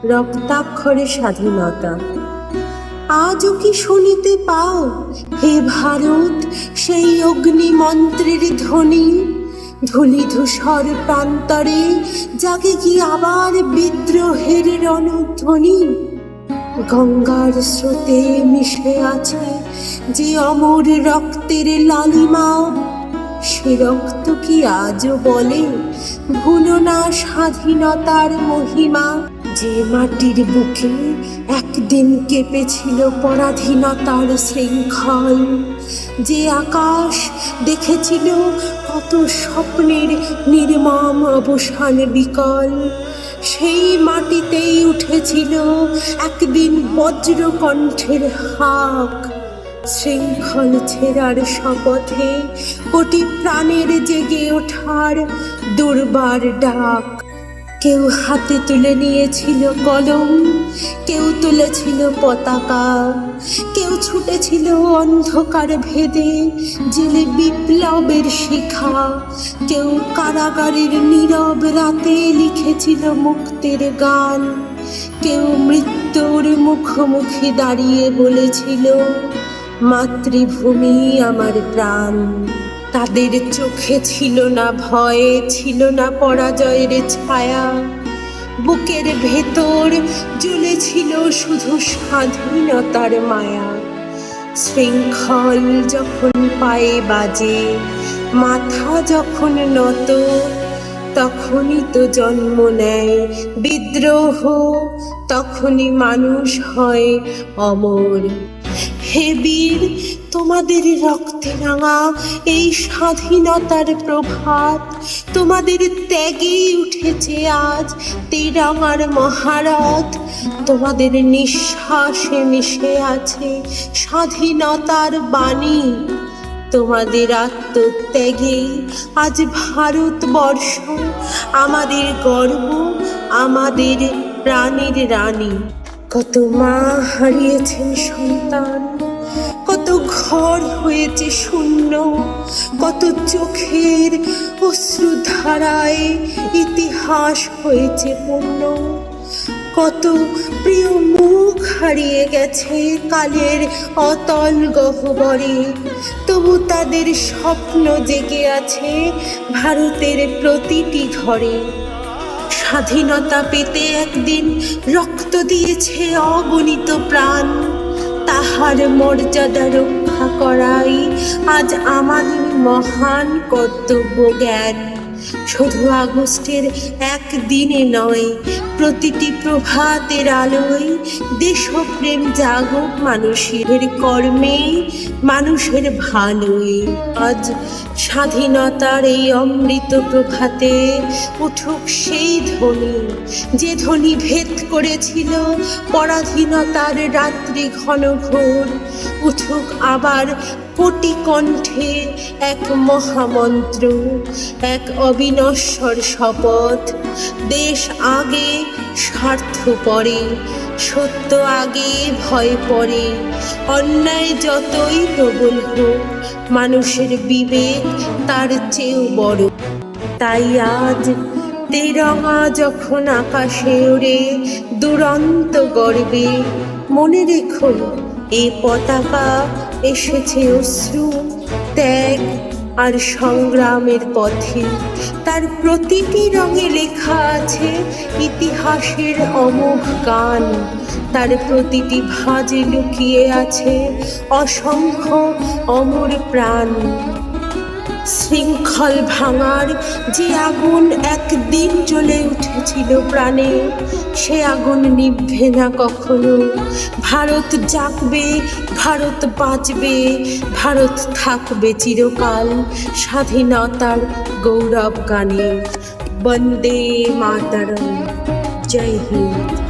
রক্তাক্ষরে স্বাধীনতা। আজও কি শুনিতে পাও হে ভারত সেই অগ্নিমন্ত্রের ধ্বনি? ধূলি ধূসর প্রান্তরে জাগে কি আবার বিদ্রোহের রণধ্বনি? গঙ্গার স্রোতে মিশে আছে যে অমর রক্তের লালিমা, সে রক্ত কি আজও বলে ভুলো না স্বাধীনতার মহিমা? যে মাটির বুকে একদিন কেঁপেছিল পরাধীনতার শৃঙ্খল, যে আকাশ দেখেছিল কত স্বপ্নের নির্মম অবসান বিকল, সেই মাটিতেই উঠেছিল একদিন বজ্রকণ্ঠের হাক। শৃঙ্খল ছেঁড়ার শপথে কোটি প্রাণের জেগে ওঠার দুর্বার ডাক। কেউ হাতে তুলে নিয়েছিল কলম, কেউ তুলেছিল পতাকা, কেউ ছুটেছিল অন্ধকার ভেদে জেলে বিপ্লবের শিখা, কেউ কারাগারের নীরব রাতে লিখেছিল মুক্তির গান, কেউ মৃত্যুর মুখোমুখি দাঁড়িয়ে বলেছিল মাতৃভূমি আমার প্রাণ। তাদের চোখে ছিল না ভয়, ছিল না পরাজয়ের ছায়া, বুকের ভেতর জ্বলেছিল শুধু স্বাধীনতার মায়া। শৃঙ্খল যখন পায়ে বাজে, মাথা যখন নত, তখনই তো জন্ম নেয় বিদ্রোহ, তখনই মানুষ হয় অমর। হে বীর, তোমাদের রক্তে রাঙা এই স্বাধীনতার প্রভাত, তোমাদের ত্যাগেই উঠেছে আজ তেরঙার মহারথ। তোমাদের নিঃশ্বাসে মিশে আছে স্বাধীনতার বাণী, তোমাদের আত্মত্যাগেই আজ ভারতবর্ষ আমাদের গর্ব, আমাদের প্রাণের রানী। কত মা হারিয়েছেন সন্তান, কত ঘর হয়েছে শূন্য, কত চোখের অশ্রুধারায় ইতিহাস হয়েছে পূর্ণ, কত প্রিয় মুখ হারিয়ে গেছে কালের অতল গহ্বরে। তবু তাদের স্বপ্ন জেগে আছে ভারতের প্রতিটি ঘরে। স্বাধীনতা পেতে একদিন রক্ত দিয়েছে অগণিত প্রাণ, তাহার মর্যাদা রক্ষা করাই আজ আমাদের মহান কর্তব্য জ্ঞান। শুধু আগস্টের একদিনে নয়, প্রতিটি প্রভাতের আলোয় দেশপ্রেম জাগুক মানুষের কর্মে, মানুষের ভালোই। আজ স্বাধীনতার এই অমৃত প্রভাতে উঠুক সেই ধ্বনি, যে ধ্বনি ভেদ করেছিল পরাধীনতার রাত্রি ঘন ঘোর। উঠুক আবার কোটি কণ্ঠে এক মহামন্ত্র, এক অবিনশ্বর শপথ। দেশ আগে, স্বার্থ পরে, সত্য আগে, ভয় পরে। অন্যায় যতই প্রবল হোক, মানুষের বিবেক তার চেয়েও বড়। তাই আজ তেরঙা যখন আকাশে ওড়ে দুরন্ত গর্বে, মনে রেখো এ পতাকা এসেছে অশ্রু, ত্যাগ আর সংগ্রামের পথে। তার প্রতিটি রঙে লেখা আছে ইতিহাসের অমোঘ গান, তার প্রতিটি ভাঁজে লুকিয়ে আছে অসংখ্য অমর প্রাণ। শৃঙ্খল ভাঙার যে আগুন একদিন জ্বলে উঠেছিল প্রাণে, সে আগুন নিভবে না কখনো। ভারত জাগবে, ভারত বাঁচবে, ভারত থাকবে চিরকাল স্বাধীনতার গৌরব গানে। বন্দে মাতরম। জয় হিন্দ।